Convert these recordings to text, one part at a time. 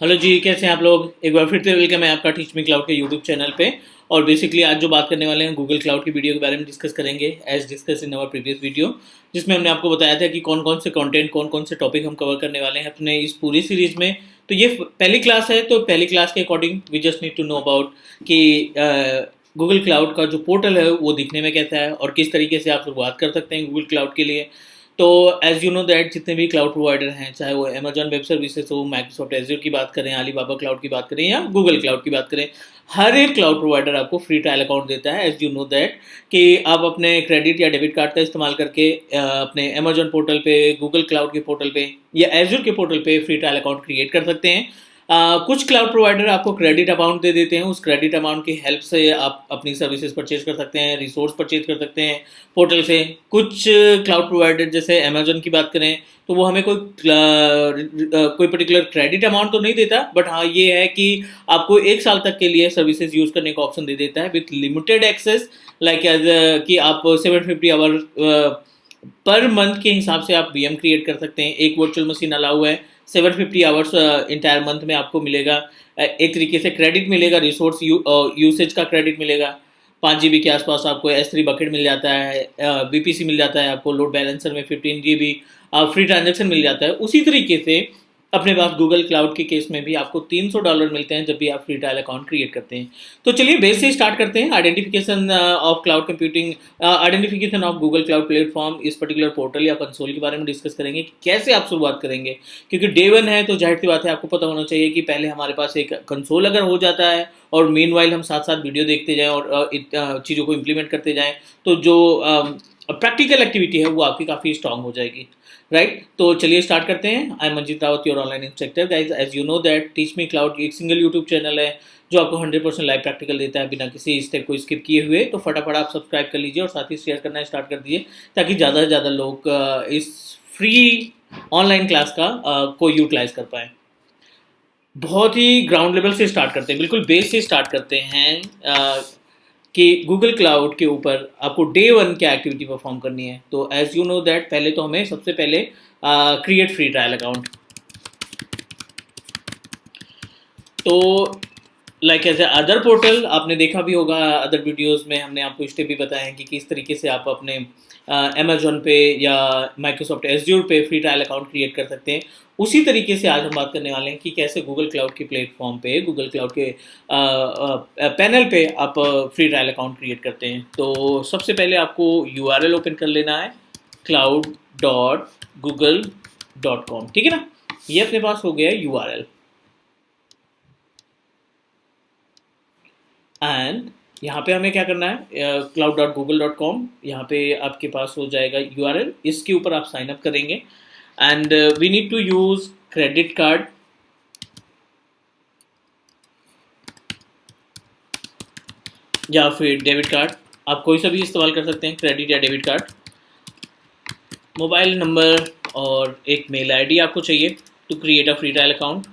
Hello जी, कैसे हैं आप लोग। एक बार फिर से वेलकम है आपका टीच मी क्लाउड के यूट्यूब चैनल पे। और बेसिकली आज जो बात करने वाले हैं गूगल क्लाउड की वीडियो के बारे में डिस्कस करेंगे as discuss in our previous video, जिसमें हमने आपको बताया था कि कौन कौन से कंटेंट कौन कौन से टॉपिक हम कवर करने वाले हैं अपने इस पूरी सीरीज में। तो ये पहली क्लास है, तो पहली क्लास के according we just need to know about कि गूगल क्लाउड का जो पोर्टल है वो दिखने में कैसा है और किस तरीके से आप शुरुआत कर सकते हैं गूगल क्लाउड के लिए। तो एज यू नो दैट जितने भी क्लाउड प्रोवाइडर हैं, चाहे वो अमेजॉन वेब सर्विसेज हो, माइक्रोसॉफ्ट एज्योर की बात करें, अलीबाबा क्लाउड की बात करें या गूगल क्लाउड की बात करें, हर एक क्लाउड प्रोवाइडर आपको फ्री ट्रायल अकाउंट देता है। एज यू नो दैट कि आप अपने क्रेडिट या डेबिट कार्ड का इस्तेमाल करके अपने अमेजॉन पोर्टल पे, गूगल क्लाउड के पोर्टल पे या एज्योर के पोर्टल पे फ्री ट्रायल अकाउंट क्रिएट कर सकते हैं। कुछ क्लाउड प्रोवाइडर आपको क्रेडिट अमाउंट दे देते हैं, उस क्रेडिट अमाउंट की हेल्प से आप अपनी सर्विसेज परचेज कर सकते हैं, रिसोर्स परचेज कर सकते हैं पोर्टल से। कुछ क्लाउड प्रोवाइडर जैसे अमेजोन की बात करें तो वो हमें कोई पर्टिकुलर क्रेडिट अमाउंट तो नहीं देता, बट हाँ ये है कि आपको 1 साल तक के लिए सर्विसेज यूज करने का ऑप्शन दे देता है with limited access. Like as कि आप 750 आवर पर मंथ के हिसाब से आप वीएम क्रिएट कर सकते हैं। एक वर्चुअल मशीन अलाउ है, 750 आवर्स इंटायर मंथ में आपको मिलेगा। एक तरीके से क्रेडिट मिलेगा, रिसोर्स यूसेज का क्रेडिट मिलेगा। 5 GB के आसपास आपको S3 बकेट मिल जाता है, BPC मिल जाता है आपको, लोड बैलेंसर में 15 GB फ्री ट्रांजेक्शन मिल जाता है। उसी तरीके से अपने पास गूगल क्लाउड के केस में भी आपको $300 मिलते हैं जब भी आप फ्री ट्रायल अकाउंट क्रिएट करते हैं। तो चलिए बेस से स्टार्ट करते हैं। Identification of cloud computing, identification of Google cloud platform, इस पर्टिकुलर पोर्टल या कंसोल के बारे में डिस्कस करेंगे कि कैसे आप शुरुआत करेंगे। क्योंकि डे वन है तो जाहिर सी बात है आपको पता होना चाहिए कि पहले हमारे पास एक कंसोल अगर हो जाता है और मेन वाइल हम साथ साथ वीडियो देखते जाएं और चीज़ों को इम्प्लीमेंट करते जाएं, तो जो प्रैक्टिकल एक्टिविटी है वो आपकी काफ़ी स्ट्रांग हो जाएगी। राइट, तो चलिए स्टार्ट करते हैं। I am Manjeet Rawat, your online instructor. Guys, as you know that teach me cloud एक सिंगल यूट्यूब चैनल है जो आपको 100% लाइव प्रैक्टिकल देता है बिना किसी स्टेप को स्किप किए हुए। तो फटाफट आप सब्सक्राइब कर लीजिए और साथ ही शेयर करना स्टार्ट कर दीजिए ताकि ज़्यादा से ज़्यादा लोग इस फ्री ऑनलाइन क्लास का को यूटिलाइज कर पाएँ। बहुत ही ग्राउंड लेवल से स्टार्ट करते हैं, बिल्कुल बेस से स्टार्ट करते हैं कि गूगल क्लाउड के ऊपर आपको डे वन क्या एक्टिविटी परफॉर्म करनी है। तो एज यू नो दैट पहले तो हमें सबसे पहले क्रिएट फ्री ट्रायल अकाउंट। तो like as a other portal आपने देखा भी होगा, अदर वीडियोस में हमने आपको स्टेप भी बताए हैं कि किस तरीके से आप अपने अमेजोन पे या माइक्रोसॉफ्ट एज्योर पे फ्री ट्रायल अकाउंट क्रिएट कर सकते हैं। उसी तरीके से आज हम बात करने वाले हैं कि कैसे गूगल क्लाउड के प्लेटफॉर्म पे, गूगल क्लाउड के पैनल पे आप फ्री ट्रायल अकाउंट क्रिएट करते हैं। तो सबसे पहले आपको URL ओपन कर लेना है, cloud.google.com। ठीक है ना, ये अपने पास हो गया है URL। एंड यहाँ पे हमें क्या करना है, cloud.google.com, यहाँ पे आपके पास हो जाएगा URL। इसके ऊपर आप साइन अप करेंगे and we need to use credit card या फिर डेबिट कार्ड। आप कोई सा भी इस्तेमाल कर सकते हैं, क्रेडिट या डेबिट कार्ड। मोबाइल नंबर और एक मेल आईडी आपको चाहिए to create a free trial account.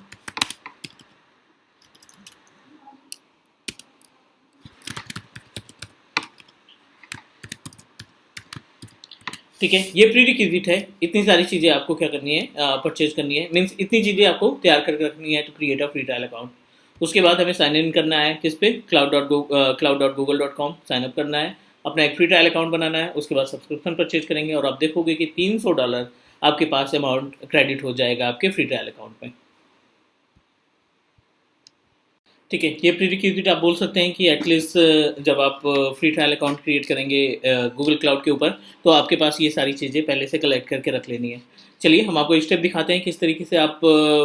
ठीक है, ये प्री रिक्विजिट है। इतनी सारी चीज़ें आपको क्या करनी है, परचेज करनी है, मीन्स इतनी चीज़ें आपको तैयार करके रखनी है to create a free trial account. उसके बाद हमें साइन इन करना है किस पे, cloud.google.com साइन अप करना है, अपना एक फ्री ट्रायल अकाउंट बनाना है। उसके बाद सब्सक्रिप्शन परचेज करेंगे और आप देखोगे कि $300 आपके पास अमाउंट क्रेडिट हो जाएगा आपके फ्री ट्रायल अकाउंट में। ठीक है, ये प्री रिक्विजिट आप बोल सकते हैं कि एटलीस्ट जब आप फ्री ट्रायल अकाउंट क्रिएट करेंगे गूगल क्लाउड के ऊपर, तो आपके पास ये सारी चीज़ें पहले से कलेक्ट करके रख लेनी है। चलिए हम आपको स्टेप दिखाते हैं किस तरीके से आप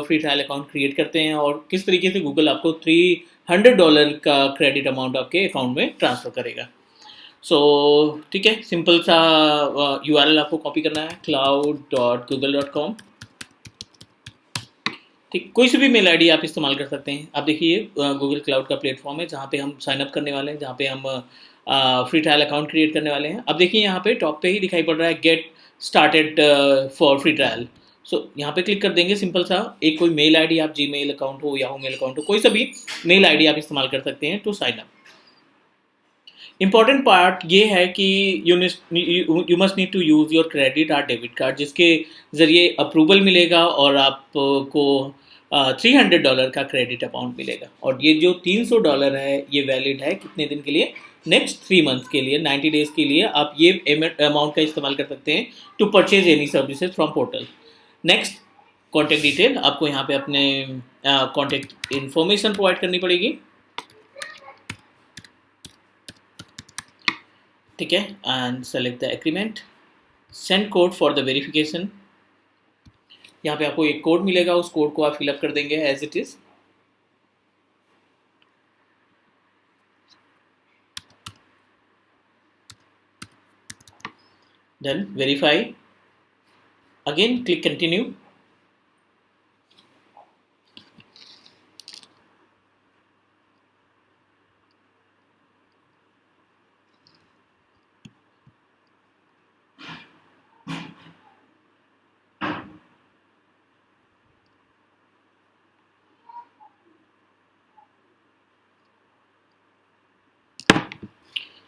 फ्री ट्रायल अकाउंट क्रिएट करते हैं और किस तरीके से गूगल आपको $300 का क्रेडिट अमाउंट आपके अकाउंट में ट्रांसफ़र करेगा। सो ठीक है, सिंपल सा URL आपको कॉपी करना है, cloud.google.com। ठीक, कोई सी भी मेल आईडी आप इस्तेमाल कर सकते हैं। आप देखिए गूगल क्लाउड का प्लेटफॉर्म है जहाँ पे हम साइन अप करने वाले हैं, जहाँ पे हम फ्री ट्रायल अकाउंट क्रिएट करने वाले हैं। अब देखिए यहाँ पे टॉप पे ही दिखाई पड़ रहा है get started for free trial. So यहाँ पे क्लिक कर देंगे। सिंपल सा एक कोई मेल आईडी, आप जीमेल अकाउंट हो, याहू मेल अकाउंट हो, कोई सा भी मेल आईडी आप इस्तेमाल कर सकते हैं to sign up. Important part ये है कि you must need to use your credit और डेबिट कार्ड, जिसके ज़रिए अप्रूवल मिलेगा और आपको $300 का क्रेडिट अमाउंट मिलेगा। और ये जो $300 है ये वैलिड है कितने दिन के लिए, नेक्स्ट 3 मंथ्स के लिए, 90 डेज के लिए आप ये अमाउंट का इस्तेमाल कर सकते हैं to purchase any services from portal. Next, contact detail, आपको यहाँ पे अपने कॉन्टैक्ट इन्फॉर्मेशन प्रोवाइड करनी पड़ेगी, ठीक है, and select the agreement, send code for the verification. यहाँ पे आपको एक कोड मिलेगा, उस कोड को आप फिलअप कर देंगे as it is. Then verify, again click continue.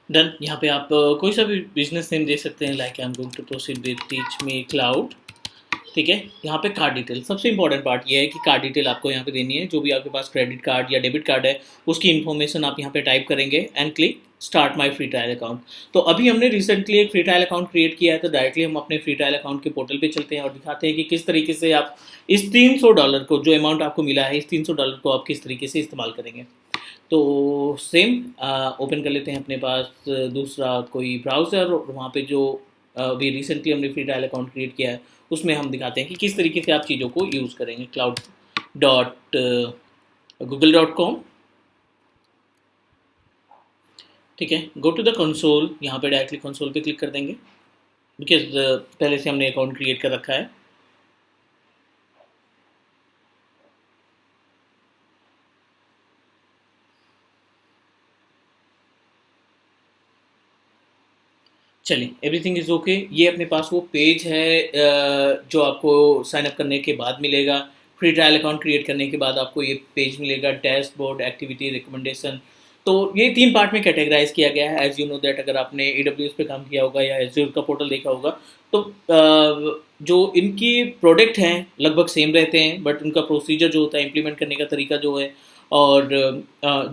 Done. यहाँ पे आप कोई सा भी बिजनेस नेम दे सकते हैं, like I am going to proceed with teach me cloud, ठीक है। यहाँ पे कार्ड डिटेल, सबसे इंपॉर्टेंट पार्ट ये है कि कार्ड डिटेल आपको यहाँ पे देनी है। जो भी आपके पास क्रेडिट कार्ड या डेबिट कार्ड है उसकी इन्फॉर्मेशन आप यहाँ पे टाइप करेंगे and click start my free trial account. तो अभी हमने रिसेंटली एक फ्री ट्रायल अकाउंट क्रिएट किया है, तो डायरेक्टली हम अपने फ्री ट्रायल अकाउंट के पोर्टल पे चलते हैं और दिखाते हैं कि किस तरीके से आप इस $300 को, जो अमाउंट आपको मिला है, इस $300 को आप किस तरीके से इस्तेमाल करेंगे। तो सेम ओपन कर लेते हैं अपने पास दूसरा कोई ब्राउज़र, और वहाँ पे जो अभी रिसेंटली हमने फ्री ट्रायल अकाउंट क्रिएट किया है उसमें हम दिखाते हैं कि किस तरीके से आप चीज़ों को यूज़ करेंगे। cloud.google.com, ठीक है। गो टू द कंसोल, यहाँ पे डायरेक्टली कंसोल पे क्लिक कर देंगे, बिकॉज पहले से हमने अकाउंट क्रिएट कर रखा है। चलिए, एवरीथिंग इज़ ओके। ये अपने पास वो पेज है जो आपको साइन अप करने के बाद मिलेगा। फ्री ट्रायल अकाउंट क्रिएट करने के बाद आपको ये पेज मिलेगा, डैशबोर्ड, एक्टिविटी, रिकमेंडेशन। तो ये 3 पार्ट में कैटेगराइज किया गया है। एज यू नो दैट, अगर आपने AWS पे काम किया होगा या एज्योर का पोर्टल देखा होगा, तो जो इनकी प्रोडक्ट हैं लगभग सेम रहते हैं, बट उनका प्रोसीजर जो होता है, इम्प्लीमेंट करने का तरीका जो है, और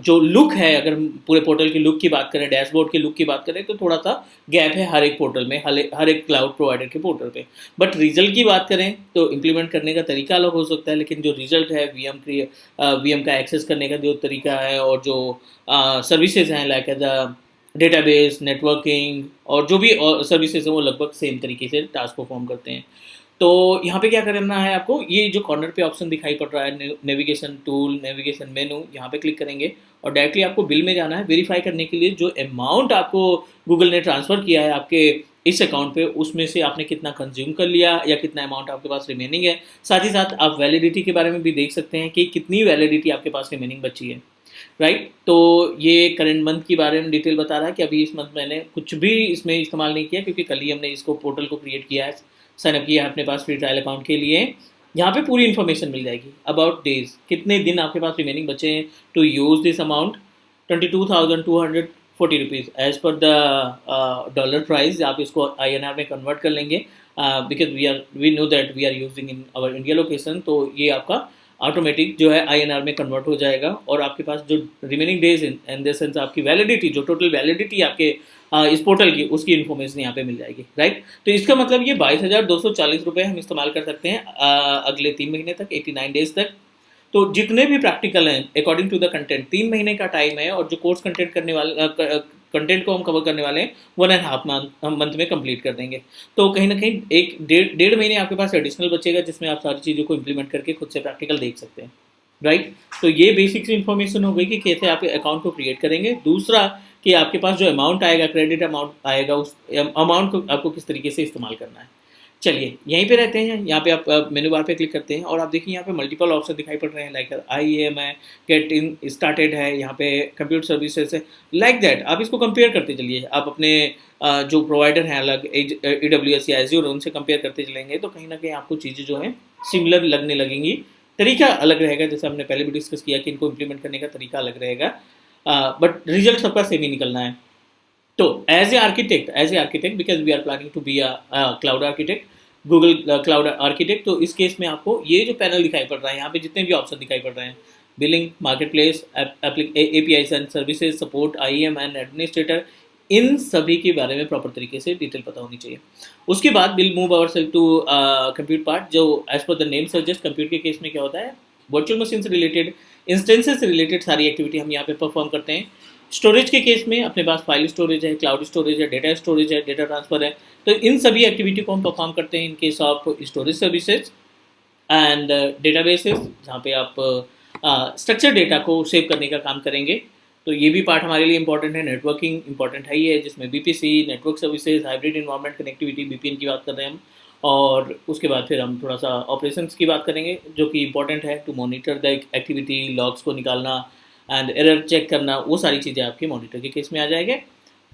जो लुक है, अगर हम पूरे पोर्टल की लुक की बात करें, डैशबोर्ड की लुक की बात करें, तो थोड़ा सा गैप है हर एक पोर्टल में, हर एक क्लाउड प्रोवाइडर के पोर्टल पे। बट रिजल्ट की बात करें तो इम्प्लीमेंट करने का तरीका अलग हो सकता है, लेकिन जो रिजल्ट है, VM का एक्सेस करने का जो तरीका है, और जो सर्विसेज हैं लाइक द डेटाबेस, नेटवर्किंग, और जो भी सर्विसेज हैं, वो लगभग सेम तरीके से टास्क परफॉर्म करते हैं। तो यहाँ पे क्या करना है आपको, ये जो कॉर्नर पे ऑप्शन दिखाई पड़ रहा है, नेविगेशन टूल, नेविगेशन मेनू, यहाँ पे क्लिक करेंगे और डायरेक्टली आपको बिल में जाना है वेरीफाई करने के लिए। जो अमाउंट आपको गूगल ने ट्रांसफ़र किया है आपके इस अकाउंट पे, उसमें से आपने कितना कंज्यूम कर लिया या कितना अमाउंट आपके पास रिमेनिंग है। साथ ही साथ आप वैलिडिटी के बारे में भी देख सकते हैं कि कितनी वैलिडिटी आपके पास रिमेनिंग बची है, राइट। तो ये करंट मंथ के बारे में डिटेल बता रहा है कि अभी इस मंथ मैंने कुछ भी इसमें इस्तेमाल नहीं किया, क्योंकि कल ही हमने इसको पोर्टल को क्रिएट किया है, साइन अप किया है अपने पास फ्री ट्रायल अकाउंट के लिए। यहाँ पे पूरी इन्फॉर्मेशन मिल जाएगी अबाउट डेज, कितने दिन आपके पास रिमेनिंग बचे हैं to use this amount. 22,240 rupees as per the dollar price. आप इसको INR में कन्वर्ट कर लेंगे, because we know that we are using in our India location. तो ये आपका ऑटोमेटिक जो है INR में कन्वर्ट हो जाएगा, और आपके पास जो remaining days in the sense आपकी वैलिडिटी, जो टोटल वैलिडिटी आपके इस पोर्टल की, उसकी इन्फॉर्मेशन यहाँ पे मिल जाएगी, राइट। तो इसका मतलब ये 22,240 रुपये हम इस्तेमाल कर सकते हैं अगले 3 महीने तक, 89 डेज तक। तो जितने भी प्रैक्टिकल हैं अकॉर्डिंग टू द कंटेंट, 3 महीने का टाइम है, और जो कोर्स कंटेंट करने वाले कंटेंट को हम कवर करने वाले हैं 1.5 मंथ में कंप्लीट कर देंगे। तो कहीं ना कहीं एक डेढ़ महीने आपके पास एडिशनल बचेगा, जिसमें आप सारी चीज़ों को इम्प्लीमेंट करके खुद से प्रैक्टिकल देख सकते हैं, राइट। तो ये बेसिक इन्फॉर्मेशन हो गई कि कैसे आप अकाउंट को क्रिएट करेंगे। दूसरा कि आपके पास जो अमाउंट आएगा, क्रेडिट अमाउंट आएगा, उस अमाउंट को आपको किस तरीके से इस्तेमाल करना है। चलिए, यहीं पे रहते हैं, यहाँ पे आप मेनू बार पे क्लिक करते हैं और आप देखिए यहाँ पे मल्टीपल ऑप्शन दिखाई पड़ रहे हैं, लाइक IAM है, गेट इन स्टार्टेड है, यहाँ पे कंप्यूटर सर्विसेज है, लाइक दैट। आप इसको कंपेयर करते चलिए, आप अपने जो प्रोवाइडर हैं अलग AWS या एज्योर, उनसे कंपेयर करते चलेंगे, तो कहीं ना कहीं आपको चीज़ें जो हैं सिमिलर लगने लगेंगी। तरीका अलग रहेगा, जैसे हमने पहले भी डिस्कस किया कि इनको इम्प्लीमेंट करने का तरीका अलग रहेगा, बट रिजल्ट सबका सेम ही निकलना है। तो as a architect, because we are planning to be a cloud architect, Google cloud architect. तो इस केस में आपको ये जो पैनल दिखाई पड़ रहा है, यहाँ पे जितने भी ऑप्शन दिखाई पड़ रहे हैं, billing, market place, APIs and services, support, IEM and administrator, इन सभी के बारे में प्रॉपर तरीके से डिटेल पता होनी चाहिए। उसके बाद will move our self to compute part, जो as per the name suggest compute के केस में क्या होता है, वर्चुअल मशीन से रिलेटेड, इंस्टेंसेस से रिलेटेड सारी एक्टिविटी हम यहाँ पे परफॉर्म करते हैं। स्टोरेज के केस में अपने पास फाइल स्टोरेज है, क्लाउड स्टोरेज है, डेटा स्टोरेज है, डेटा ट्रांसफर है, तो इन सभी एक्टिविटी को हम परफॉर्म करते हैं in case of storage services and databases, जहाँ पे आप स्ट्रक्चर डेटा को सेव करने का काम करेंगे। तो ये भी पार्ट हमारे लिए इंपॉर्टेंट है। नेटवर्किंग इंपॉर्टेंट है ही है, जिसमें BPC, network services, hybrid environment connectivity, VPN की बात कर रहे हैं हम। और उसके बाद फिर हम थोड़ा सा ऑपरेशंस की बात करेंगे, जो कि इंपॉर्टेंट है to monitor the activity, logs को निकालना एंड एरर चेक करना, वो सारी चीज़ें आपके मॉनिटर के केस में आ जाएंगे।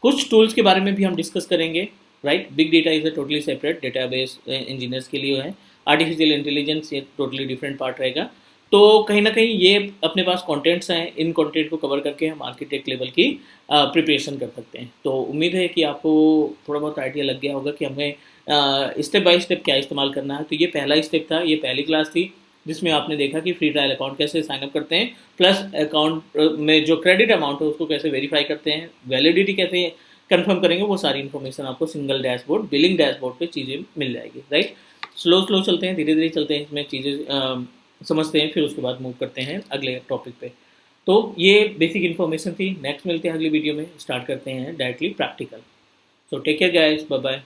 कुछ टूल्स के बारे में भी हम डिस्कस करेंगे, right. Big data is a totally separate, database engineers के लिए है। आर्टिफिशियल इंटेलिजेंस ये टोटली डिफरेंट पार्ट रहेगा। तो कहीं ना कहीं ये अपने पास कंटेंट्स हैं, इन कंटेंट को कवर करके हम आर्किटेक्ट लेवल की प्रिपरेशन कर सकते हैं। तो उम्मीद है कि आपको थोड़ा बहुत आइडिया लग गया होगा कि हमें स्टेप बाय स्टेप क्या इस्तेमाल करना है। तो ये पहला स्टेप था, ये पहली क्लास थी, जिसमें आपने देखा कि फ्री ट्रायल अकाउंट कैसे साइनअप करते हैं, प्लस अकाउंट में जो क्रेडिट अमाउंट है उसको कैसे वेरीफाई करते हैं, वैलिडिटी कैसे कंफर्म करेंगे, वो सारी इन्फॉर्मेशन आपको सिंगल डैशबोर्ड, बिलिंग डैशबोर्ड पे चीज़ें मिल जाएगी, राइट। स्लो चलते हैं, धीरे धीरे चलते हैं, इसमें चीज़ें समझते हैं, फिर उसके बाद मूव करते हैं अगले टॉपिक पे। तो ये बेसिक इन्फॉर्मेशन थी। नेक्स्ट मिलते हैं अगली वीडियो में, स्टार्ट करते हैं directly practical. So take care guys, bye bye.